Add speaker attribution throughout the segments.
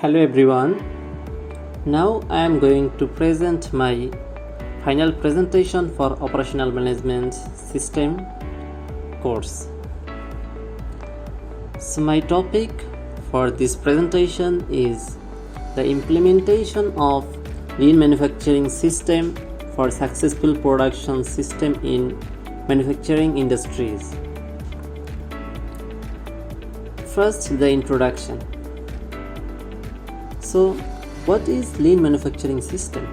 Speaker 1: Hello everyone. Now I am going to present my final presentation for Operational Management System course. So my topic for this presentation is the implementation of lean manufacturing system for successful production system in manufacturing industries. First, the introduction. So, what is lean manufacturing system?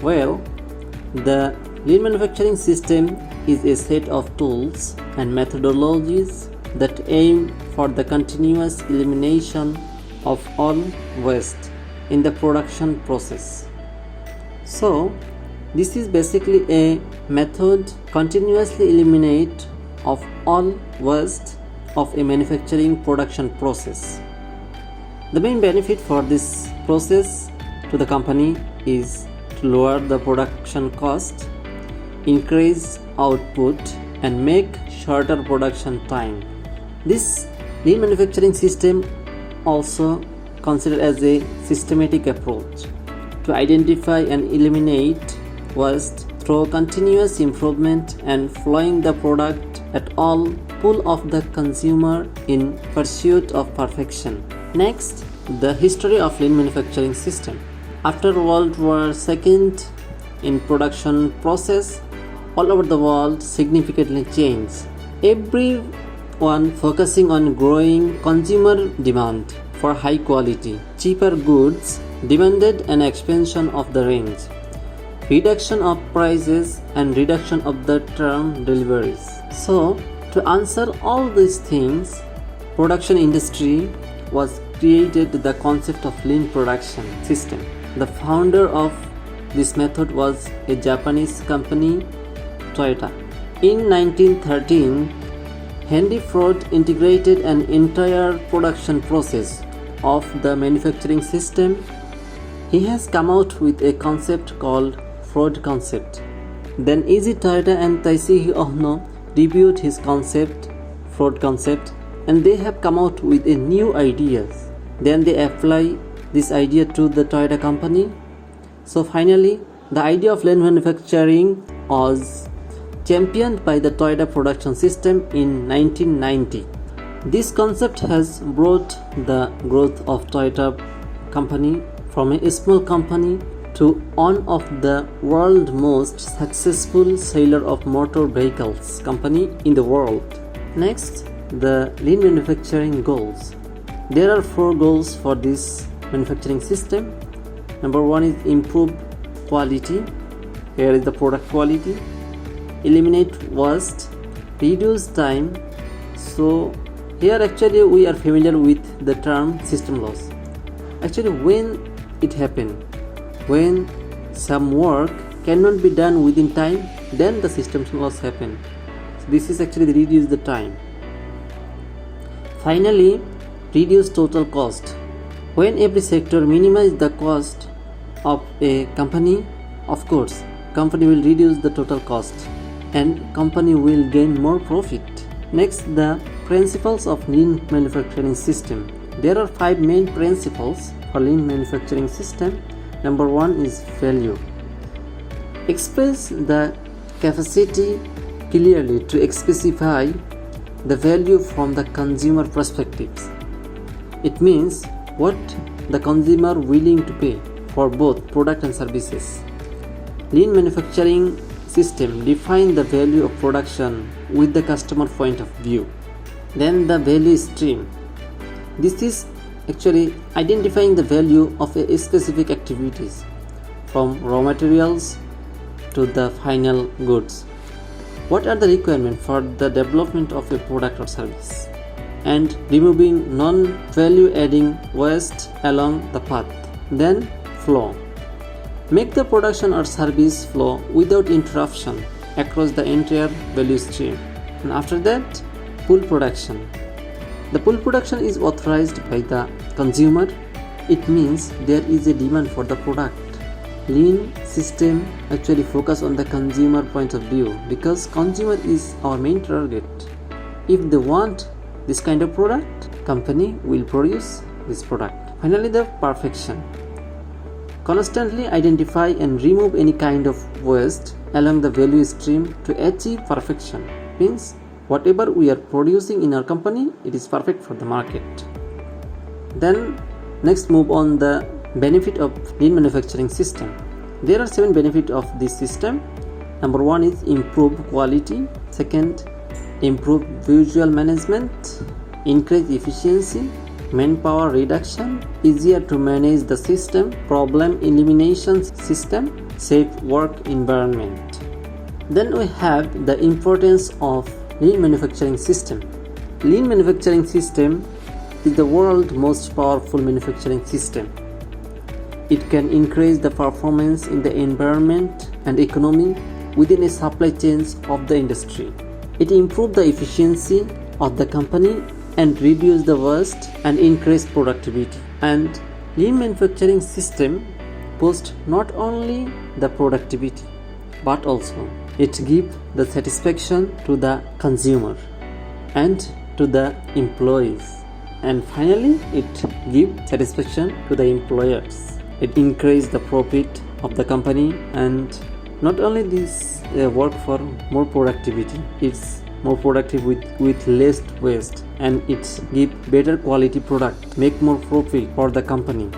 Speaker 1: Well, the lean manufacturing system is a set of tools and methodologies that aim for the continuous elimination of all waste in the production process. So, this is basically a method continuously eliminate of all waste of a manufacturing production process. The main benefit for this process to the company is to lower the production cost, increase output, and make shorter production time. This lean manufacturing system also considered as a systematic approach to identify and eliminate waste through continuous improvement and flowing the product at all pull of the consumer in pursuit of perfection. Next, the history of lean manufacturing system. After World War II, in production process all over the world significantly changed. Everyone focusing on growing consumer demand for high quality, cheaper goods demanded an expansion of the range, reduction of prices, and reduction of the term deliveries. So, to answer all these things, production industry was created the concept of lean production system. The founder of this method was a Japanese company, Toyota. In 1913, Henry Ford integrated an entire production process of the manufacturing system. He has come out with a concept called Ford concept. Then Eiji Toyota and Taiseihi Ohno reviewed his concept, Ford concept, and they have come out with a new ideas. Then they apply this idea to the Toyota company. So finally, the idea of lean manufacturing was championed by the Toyota production system in 1990. This concept has brought the growth of Toyota company from a small company to one of the world's most successful seller of motor vehicles company in the world. Next, the lean manufacturing goals. There are 4 goals for this manufacturing system. Number 1 is improve quality. Here is the product quality. Eliminate waste. Reduce time. So here actually we are familiar with the term system loss. Actually, when it happens, when some work cannot be done within time, then the system loss happen. So this is actually reduce the time. Finally, reduce total cost. When every sector minimize the cost of a company, of course, company will reduce the total cost and company will gain more profit. Next, the principles of lean manufacturing system. There are 5 main principles for lean manufacturing system. Number 1 is value. Express the capacity clearly to specify the value from the consumer perspectives. It means what the consumer willing to pay for both product and services. Lean manufacturing system define the value of production with the customer point of view. Then the value stream. This is actually identifying the value of a specific activities from raw materials to the final goods. What are the requirements for the development of a product or service? And removing non-value adding waste along the path. Then flow. Make the production or service flow without interruption across the entire value stream. And after that, pull production. The pull production is authorized by the consumer. It means there is a demand for the product. Lean system actually focus on the consumer point of view because consumer is our main target. If they want this kind of product, company will produce this product. Finally, the perfection. Constantly identify and remove any kind of waste along the value stream to achieve perfection. Means whatever we are producing in our company, it is perfect for the market. Then next move on the benefit of lean manufacturing system. There are 7 benefits of this system. Number 1 is improve quality. Second, improve visual management, increase efficiency, manpower reduction, easier to manage the system, problem elimination system, safe work environment. Then we have the importance of lean manufacturing system. Lean manufacturing system is the world's most powerful manufacturing system. It can increase the performance in the environment and economy within a supply chains of the industry. It improves the efficiency of the company and reduce the waste and increase productivity. And lean manufacturing system boosts not only the productivity but also it gives the satisfaction to the consumer and to the employees, and finally it gives satisfaction to the employers. It increases the profit of the company, and not only this work for more productivity, it's more productive with less waste, and it give better quality product, make more profit for the company.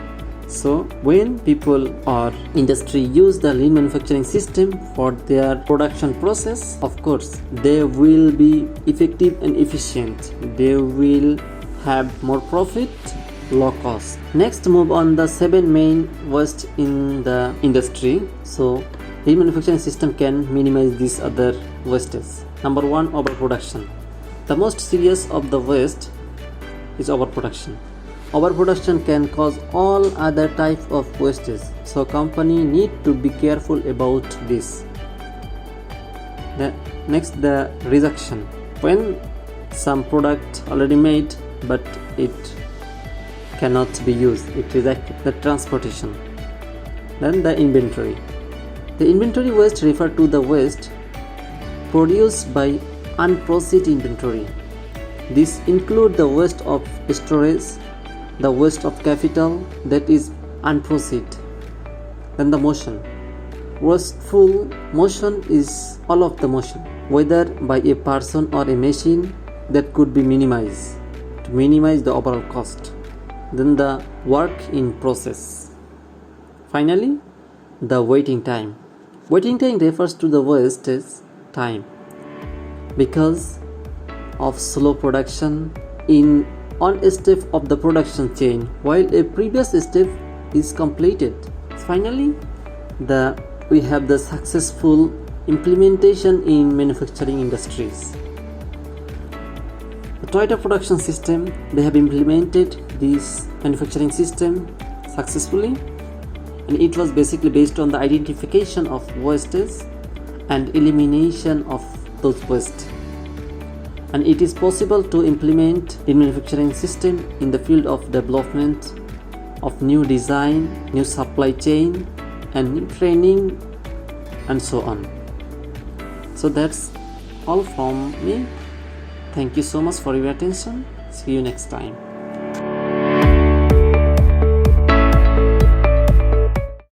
Speaker 1: So when people or industry use the lean manufacturing system for their production process, of course they will be effective and efficient. They will have more profit, low cost. Next, move on the 7 main waste in the industry. So lean manufacturing system can minimize these other wastes. Number 1, overproduction. The most serious of the waste is overproduction. Overproduction can cause all other type of wastes, so company need to be careful about this. Next, the rejection. When some product already made but it cannot be used, it rejects the transportation. Then the inventory. The inventory waste refer to the waste produced by unprocessed inventory. This include the waste of storage, the waste of capital that is unprocessed. Then the motion. Wasteful motion is all of the motion, whether by a person or a machine, that could be minimized to minimize the overall cost. Then the work in process. Finally, the waiting time. Waiting time refers to the wastage time because of slow production in one step of the production chain while a previous step is completed. Finally, we have the successful implementation in manufacturing industries. The Toyota production system, they have implemented this manufacturing system successfully, and it was basically based on the identification of wastes and elimination of those wastes. And it is possible to implement lean manufacturing system in the field of development of new design, new supply chain, and new training, and so on. So that's all from me. Thank you so much for your attention. See you next time.